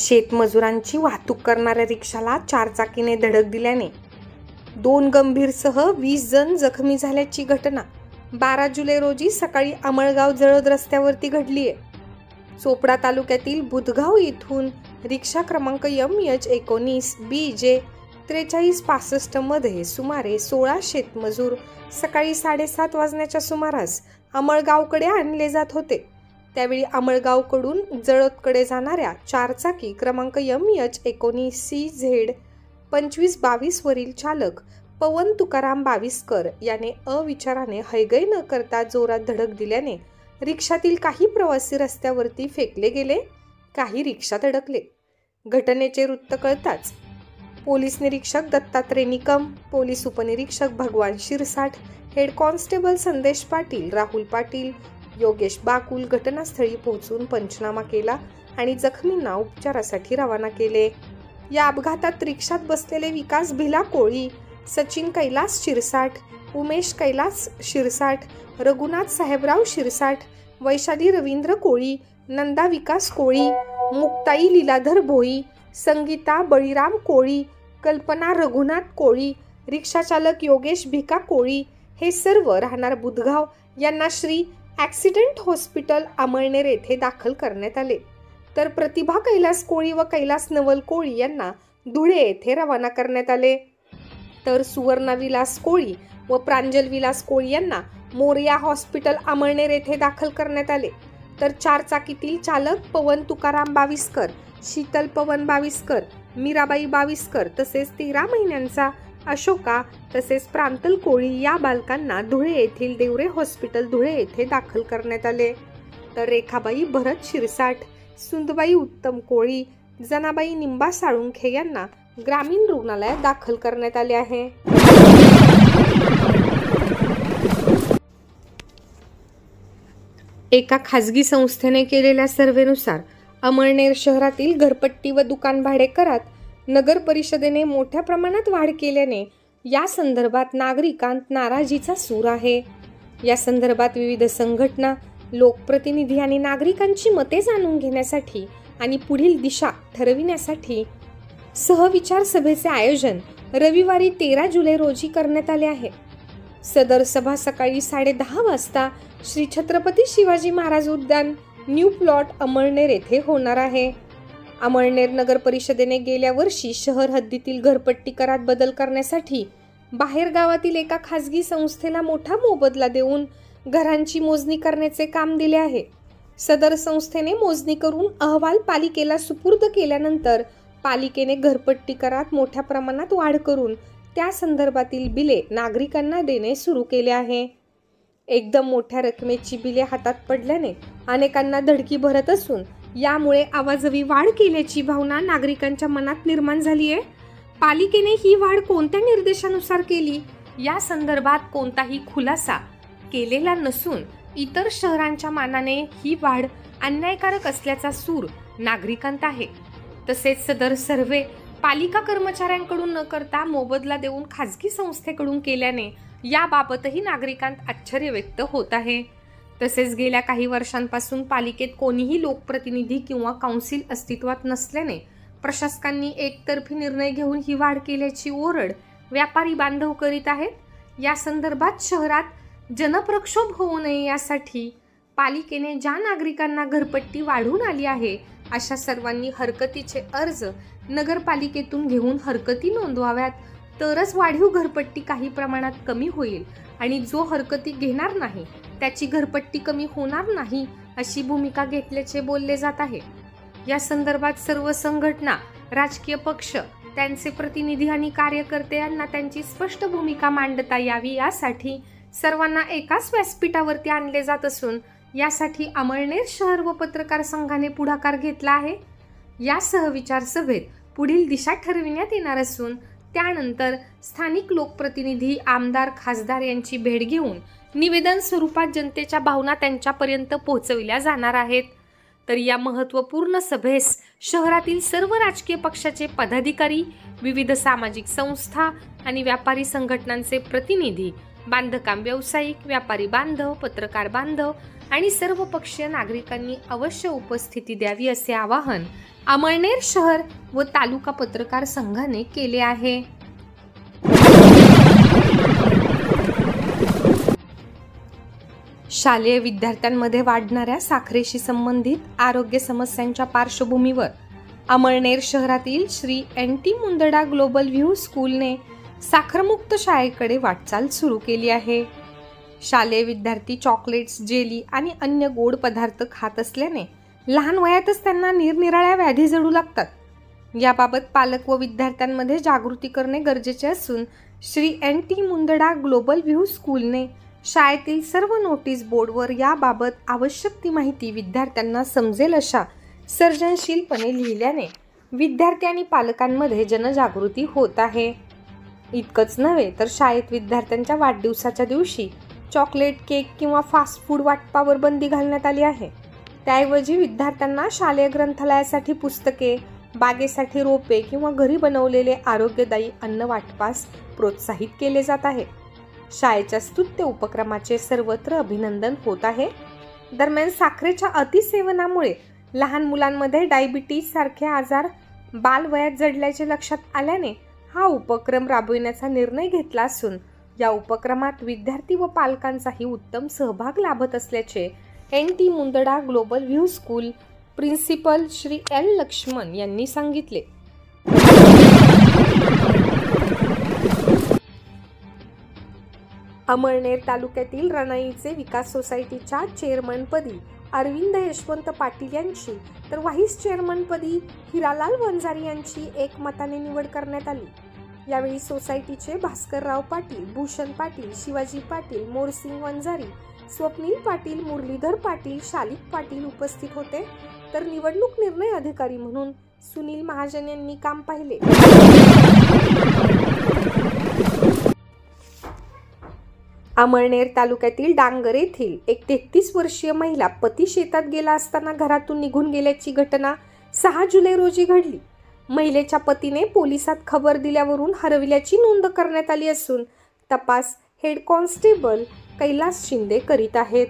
शेतमजुरांची वाहतूक करणाऱ्या रिक्षाला चारचाकीने धडक दिल्याने 2 गंभीरसह 20 जण जखमी झाल्याची घटना 12 जुलै रोजी सकाळी अमळगाव जळद रस्त्यावरती घडली आहे. चोपडा तालुक्यातील बुधगाव येथून रिक्षा क्रमांक MH19 BJ 4365 मध्ये सुमारे 16 शेतमजूर सकाळी 7:30 वाजण्याच्या सुमारास अमळगावकडे आणले जात होते. त्यावेळी अमळगावकडून जळदकडे जाणाऱ्या चारचाकी क्रमांक MH19 CZ 2522 वरील चालक पवन तुकाराम बाविस्कर याने अविचाराने हयगय न करता जोरात धडक दिल्याने रिक्षातील काही प्रवासी रस्त्यावरती फेकले गेले, काही रिक्षात अडकले. घटनेचे वृत्त कळताच पोलीस निरीक्षक दत्तात्रय निकम, पोलीस उपनिरीक्षक भगवान शिरसाट, हेड कॉन्स्टेबल संदेश पाटील, राहुल पाटील, योगेश बाकुल घटनास्थळी पोहोचून पंचनामा केला आणि जखमींना उपचारासाठी रवाना केले. या अपघातात रिक्षात बसलेले विकास भिला कोळी, सचिन कैलास शिरसाट, उमेश कैलास शिरसाट, रघुनाथ साहेबराव शिरसाट, वैशाली रवींद्र कोळी, नंदा विकास कोळी, मुक्ताई लीलाधर भोई, संगीता बळीराम कोळी, कल्पना रघुनाथ कोळी, रिक्षाचालक योगेश भिका कोळी हे सर्व राहणार बुधगाव यांना श्री ॲक्सिडेंट हॉस्पिटल अमळनेर येथे दाखल करण्यात आले. तर प्रतिभा कैलास कोळी व कैलास नवल कोळी यांना धुळे येथे रवाना करण्यात आले. तर सुवर्णा विलास कोळी व प्रांजल विलास कोळी यांना मोरया हॉस्पिटल अमळनेर येथे दाखल करण्यात आले. तर चारचाकीतील चालक पवन तुकाराम बाविस्कर, शीतल पवन बाविस्कर, मीराबाई बाविस्कर तसेच 13 महिन्यांचा अशोका तसेच प्रांतल कोळी या बालकांना धुळे येथील देवरे हॉस्पिटल धुळे येथे दाखल करण्यात आले. तर रेखाबाई भरत शिरसाट, सुंदबाई उत्तम कोळी, जनाबाई निंबा साळुंखे यांना ग्रामीण रुग्णालयात दाखल करण्यात आले आहे. एका खाजगी संस्थेने केलेल्या सर्व्हेनुसार अमळनेर शहरातील घरपट्टी व दुकान भाडेकरात नगर परिषदेने मोठ्या प्रमाणात वाढ केल्याने या संदर्भात नागरिकांत नाराजीचा सूर आहे. या संदर्भात विविध संघटना, लोकप्रतिनिधी आणि नागरिकांची मते जाणून घेण्यासाठी आणि पुढील दिशा ठरविण्यासाठी सहविचार सभेचे आयोजन रविवारी 13 जुलै रोजी करण्यात आले आहे. सदर सभा सकाळी 10:30 वाजता श्री छत्रपती शिवाजी महाराज उद्यान न्यू प्लॉट अमळनेर येथे होणार आहे. अमळनेर नगर परिषदेने गेल्या वर्षी शहर हद्दीतील घरपट्टी करात बदल करण्यासाठी बाहेर गावातील एका खाजगी संस्थेला मोठा मोबदला देऊन घरांची मोजणी करण्याचे काम दिले आहे. सदर संस्थेने मोजणी करून अहवाल पालिकेला सुपूर्द केल्यानंतर पालिकेने घरपट्टी करात मोठ्या प्रमाणात वाढ करून त्या संदर्भातील बिले नागरिकांना देणे सुरू केले आहे. एकदम मोठ्या रकमेची बिले हातात पडल्याने अनेकांना धडकी भरत असून यामुळे आवाजवी वाढ केल्याची भावना नागरिकांच्या मनात निर्माण झाली आहे. पालिकेने ही वाढ कोणत्या निर्देशानुसार केली या संदर्भात कोणताही खुलासा केलेला नसून इतर शहरांच्या मानाने ही वाढ अन्यायकारक असल्याचा सूर नागरिकांत आहे. तसेच सदर सर्व्हे पालिका कर्मचाऱ्यांकडून न करता मोबदला देऊन खाजगी संस्थेकडून केल्याने याबाबतही नागरिकांत आश्चर्य व्यक्त होत आहे. तसेच गेल्या काही वर्षांपासून पालिकेत कोणीही लोकप्रतिनिधी किंवा काउन्सिल अस्तित्वात नसल्याने प्रशासकांनी एकतर्फी निर्णय घेऊन ही वाढ केल्याची ओरड व्यापारी बांधव करीत आहेत. या संदर्भात शहरात जनप्रक्षोभ होऊ नये यासाठी पालिकेने ज्या नागरिकांना घरपट्टी वाढून आली आहे अशा सर्वांनी हरकतीचे अर्ज नगरपालिकेतून घेऊन हरकती नोंदवाव्यात, तरच वाढीव घरपट्टी काही प्रमाणात कमी होईल आणि जो हरकती घेणार नाही त्याची घरपट्टी कमी होणार नाही अशी भूमिका घेतल्याचे बोलले जात आहे. या संदर्भात सर्व संघटना, राजकीय पक्ष, त्यांचे प्रतिनिधी आणि कार्यकर्ते यांना त्यांची स्पष्ट भूमिका मांडता यावी यासाठी सर्वांना एकाच व्यासपीठावरती आणले जात असून यासाठी अमळनेर शहर व पत्रकार संघाने पुढाकार घेतला आहे. या सहविचार सभेत पुढील दिशा ठरविण्यात येणार असून त्यानंतर स्थानिक लोकप्रतिनिधी, आमदार, खासदार यांची भेट घेऊन निवेदन स्वरूपात जनतेच्या भावना त्यांच्यापर्यंत पोहोचविल्या जाणार आहेत. तर या महत्त्वपूर्ण सभेस शहरातील सर्व राजकीय पक्षाचे पदाधिकारी, विविध सामाजिक संस्था आणि व्यापारी संघटनांचे प्रतिनिधी बांधकाम व्यावसायिक, व्यापारी बांधव, पत्रकार बांधव आणि सर्वपक्षीय नागरिकांनी अवश्य उपस्थिती द्यावी असे आवाहन अमळनेर शहर व तालुका पत्रकार संघाने केले आहे। शालेय विद्यार्थ्यांमध्ये वाढणाऱ्या साखरेशी संबंधित आरोग्य समस्यांच्या पार्श्वभूमीवर अमळनेर शहरातील Shri NT Mundada global view स्कूलने साखरमुक्त शाळेकडे वाटचाल सुरू केली आहे। शालेय विद्यार्थी चॉकलेट्स, जेली आणि अन्य गोड पदार्थ खात असल्याने लहान वयातच त्यांना निरनिराळ्या व्याधी जडू लागतात। याबाबत पालक व विद्यार्थ्यांमध्ये जागृती करणे गरजेचे असून Shri NT Mundada global view स्कूलने शाळेतील सर्व नोटीस बोर्डवर याबाबत आवश्यक ती माहिती विद्यार्थ्यांना समजेल अशा सर्जनशीलपणे लिहिल्याने विद्यार्थी आणि पालकांमध्ये जनजागृती होत आहे। इतकंच नव्हे तर शाळेत विद्यार्थ्यांच्या वाढदिवसाच्या दिवशी चॉकलेट, केक किंवा फास्ट फूड वाटपावर बंदी घालण्यात आली आहे। त्याऐवजी विद्यार्थ्यांना शालेय ग्रंथालयासाठी पुस्तके, बागेसाठी रोपे किंवा घरी बनवलेले आरोग्यदायी अन्न वाटपास प्रोत्साहित केले जात आहे। शाळेच्या स्तुत्य उपक्रमाचे सर्वत्र अभिनंदन होत आहे। दरम्यान साखरेच्या अतिसेवनामुळे लहान मुलांमध्ये डायबिटीज सारखे आजार बालवयात जडल्याचे लक्षात आल्याने हा उपक्रम राबविण्याचा निर्णय घेतला असून या उपक्रमात विद्यार्थी व पालकांचाही उत्तम सहभाग लाभत असल्याचे NT Mundada global view school principal Shri L Laxman यांनी सांगितले। अमळनेर तालुक्यातील रणाईचे विकास सोसायटीच्या चेअरमनपदी अरविंद यशवंत पाटील यांची तर व्हाईस चेअरमनपदी हिरालाल वंजारी यांची एकमताने निवड करण्यात आली। यावेळी सोसायटीचे भास्करराव पाटील, भूषण पाटील, शिवाजी पाटील, मोरसिंग वंजारी, स्वप्नील पाटील, मुरलीधर पाटील, शालिक पाटील उपस्थित होते। तर निवडणूक निर्णय अधिकारी म्हणून सुनील महाजन यांनी काम पाहिले। अमळनेर तालुक्यातील डांगर येथील एक 33 वर्षीय महिला पती शेतात गेला असताना घरातून निघून गेल्याची घटना 6 जुलै रोजी घडली। महिलेच्या पतीने पोलिसात खबर दिल्यावरून हरविल्याची नोंद करण्यात आली असून तपास हेड कॉन्स्टेबल कैलास शिंदे करीत आहेत।